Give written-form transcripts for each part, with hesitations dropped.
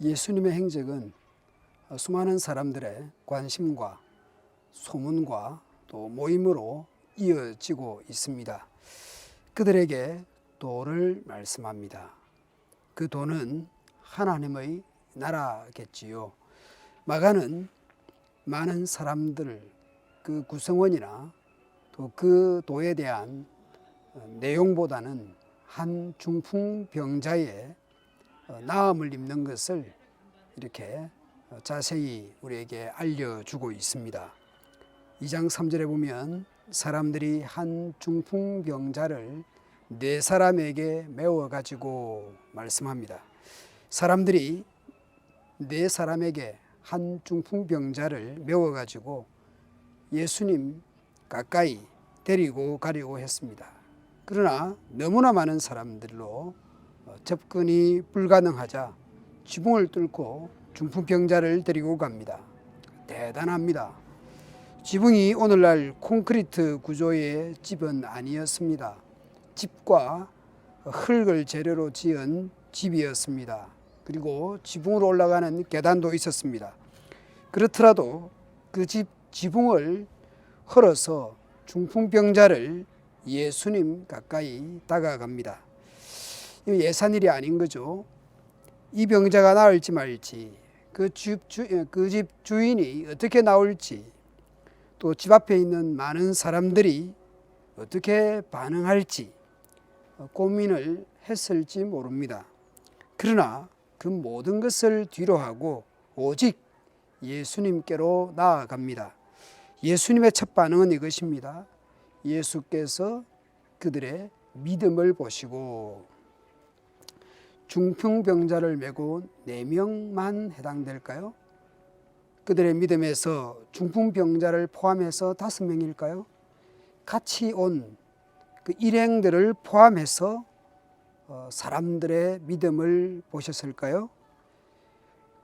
예수님의 행적은 수많은 사람들의 관심과 소문과 또 모임으로 이어지고 있습니다. 그들에게 도를 말씀합니다. 그 도는 하나님의 나라겠지요. 마가는 많은 사람들 그 구성원이나 또 그 도에 대한 내용보다는 한 중풍병자의 나음을 입는 것을 이렇게 자세히 우리에게 알려주고 있습니다. 2장 3절에 보면 사람들이 한 중풍병자를 4사람에게 메워 가지고 말씀합니다. 사람들이 4사람에게 한 중풍병자를 메워 가지고 예수님 가까이 데리고 가려고 했습니다. 그러나 너무나 많은 사람들로 접근이 불가능하자 지붕을 뚫고 중풍병자를 데리고 갑니다. 대단합니다. 지붕이 오늘날 콘크리트 구조의 집은 아니었습니다. 집과 흙을 재료로 지은 집이었습니다. 그리고 지붕으로 올라가는 계단도 있었습니다. 그렇더라도 그 지붕을 헐어서 중풍병자를 예수님 가까이 다가갑니다. 예산일이 아닌 거죠. 이 병자가 나을지 말지, 그 집 주인이 어떻게 나올지, 또 집 앞에 있는 많은 사람들이 어떻게 반응할지 고민을 했을지 모릅니다. 그러나 그 모든 것을 뒤로하고 오직 예수님께로 나아갑니다. 예수님의 첫 반응은 이것입니다. 예수께서 그들의 믿음을 보시고 중풍병자를 메고 4명만 해당될까요? 그들의 믿음에서 중풍병자를 포함해서 5명일까요? 같이 온 그 일행들을 포함해서 사람들의 믿음을 보셨을까요?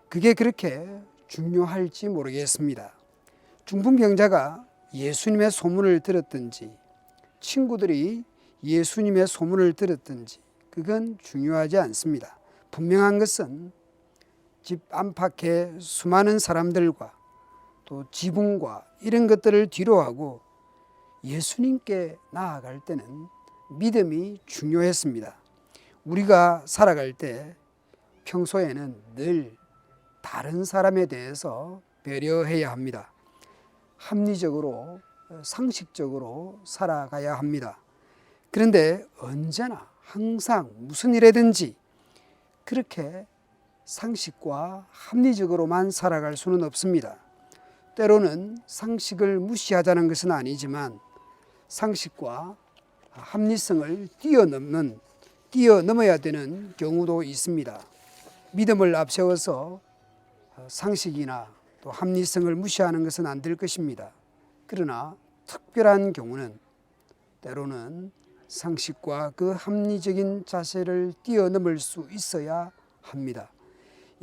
그게 그렇게 중요할지 모르겠습니다. 중풍병자가 예수님의 소문을 들었든지 친구들이 예수님의 소문을 들었든지 그건 중요하지 않습니다. 분명한 것은 집 안팎의 수많은 사람들과 또 지붕과 이런 것들을 뒤로하고 예수님께 나아갈 때는 믿음이 중요했습니다. 우리가 살아갈 때 평소에는 늘 다른 사람에 대해서 배려해야 합니다. 합리적으로 상식적으로 살아가야 합니다. 그런데 언제나 항상 무슨 일이든지 그렇게 상식과 합리적으로만 살아갈 수는 없습니다. 때로는 상식을 무시하자는 것은 아니지만 상식과 합리성을 뛰어넘어야 되는 경우도 있습니다. 믿음을 앞세워서 상식이나 또 합리성을 무시하는 것은 안 될 것입니다. 그러나 특별한 경우는 때로는 상식과 그 합리적인 자세를 뛰어넘을 수 있어야 합니다.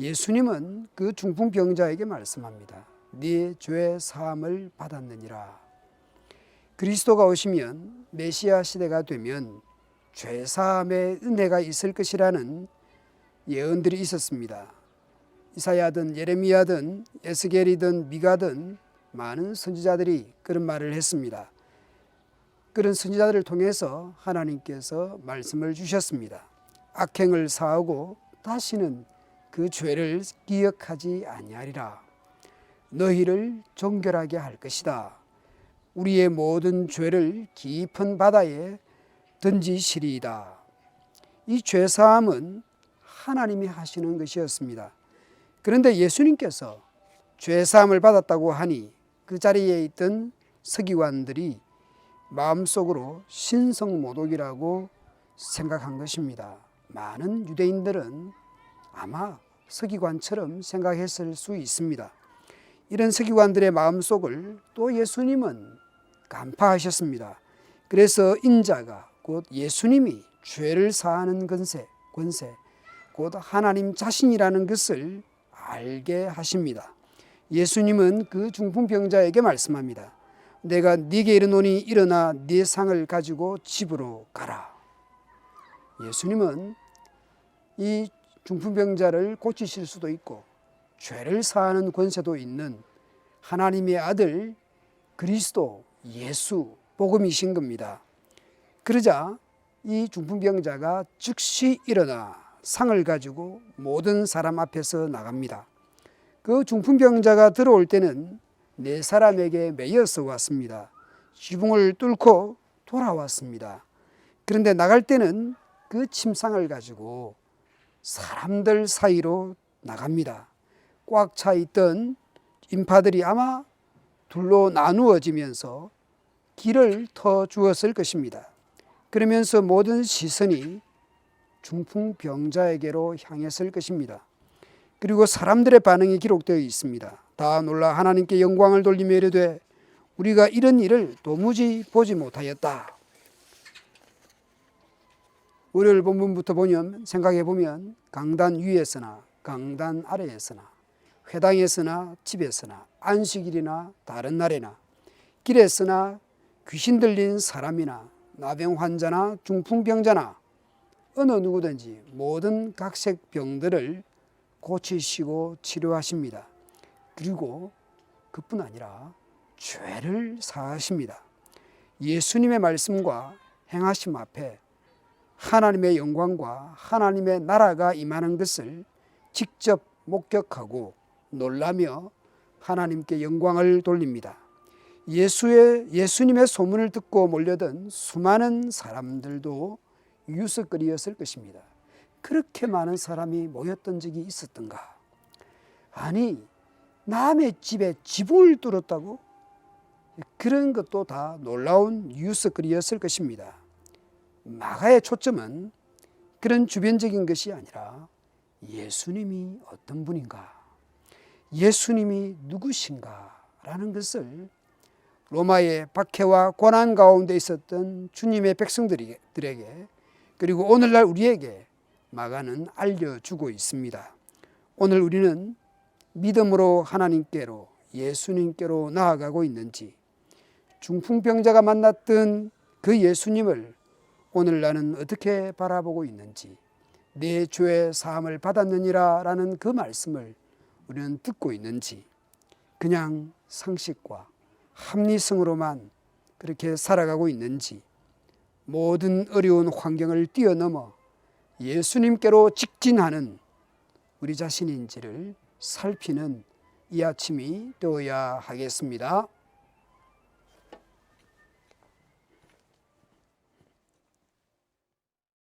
예수님은 그 중풍병자에게 말씀합니다. 네 죄 사함을 받았느니라. 그리스도가 오시면 메시아 시대가 되면 죄 사함의 은혜가 있을 것이라는 예언들이 있었습니다. 이사야든 예레미야든 에스겔이든 미가든 많은 선지자들이 그런 말을 했습니다. 그런 선지자들을 통해서 하나님께서 말씀을 주셨습니다. 악행을 사하고 다시는 그 죄를 기억하지 아니하리라. 너희를 정결하게 할 것이다. 우리의 모든 죄를 깊은 바다에 던지시리이다. 이 죄사함은 하나님이 하시는 것이었습니다. 그런데 예수님께서 죄사함을 받았다고 하니 그 자리에 있던 서기관들이 마음속으로 신성모독이라고 생각한 것입니다. 많은 유대인들은 아마 서기관처럼 생각했을 수 있습니다. 이런 서기관들의 마음속을 또 예수님은 간파하셨습니다. 그래서 인자가 곧 예수님이 죄를 사하는 권세 곧 하나님 자신이라는 것을 알게 하십니다. 예수님은 그 중풍병자에게 말씀합니다. 내가 네게 이르노니 일어나 네 상을 가지고 집으로 가라. 예수님은 이 중풍병자를 고치실 수도 있고 죄를 사하는 권세도 있는 하나님의 아들 그리스도 예수 복음이신 겁니다. 그러자 이 중풍병자가 즉시 일어나 상을 가지고 모든 사람 앞에서 나갑니다. 그 중풍병자가 들어올 때는 4사람에게 매여서 왔습니다. 지붕을 뚫고 돌아왔습니다. 그런데 나갈 때는 그 침상을 가지고 사람들 사이로 나갑니다. 꽉 차 있던 인파들이 아마 둘로 나누어지면서 길을 터 주었을 것입니다. 그러면서 모든 시선이 중풍병자에게로 향했을 것입니다. 그리고 사람들의 반응이 기록되어 있습니다. 다 놀라 하나님께 영광을 돌리며 이르되 우리가 이런 일을 도무지 보지 못하였다. 월요일 본문부터 생각해 보면 강단 위에서나 강단 아래에서나 회당에서나 집에서나 안식일이나 다른 날에나 길에서나 귀신 들린 사람이나 나병 환자나 중풍병자나 어느 누구든지 모든 각색 병들을 고치시고 치료하십니다. 그리고 그뿐 아니라 죄를 사하십니다. 예수님의 말씀과 행하심 앞에 하나님의 영광과 하나님의 나라가 임하는 것을 직접 목격하고 놀라며 하나님께 영광을 돌립니다. 예수님의 소문을 듣고 몰려든 수많은 사람들도 유석거리였을 것입니다. 그렇게 많은 사람이 모였던 적이 있었던가? 아니, 남의 집에 지붕을 뚫었다고? 그런 것도 다 놀라운 유석거리였을 것입니다. 마가의 초점은 그런 주변적인 것이 아니라 예수님이 어떤 분인가, 예수님이 누구신가 라는 것을 로마의 박해와 고난 가운데 있었던 주님의 백성들에게 그리고 오늘날 우리에게 마가는 알려주고 있습니다. 오늘 우리는 믿음으로 하나님께로 예수님께로 나아가고 있는지, 중풍병자가 만났던 그 예수님을 오늘 나는 어떻게 바라보고 있는지, 내 죄의 사함을 받았느니라 라는 그 말씀을 우리는 듣고 있는지, 그냥 상식과 합리성으로만 그렇게 살아가고 있는지, 모든 어려운 환경을 뛰어넘어 예수님께로 직진하는 우리 자신인지를 살피는 이 아침이 되어야 하겠습니다.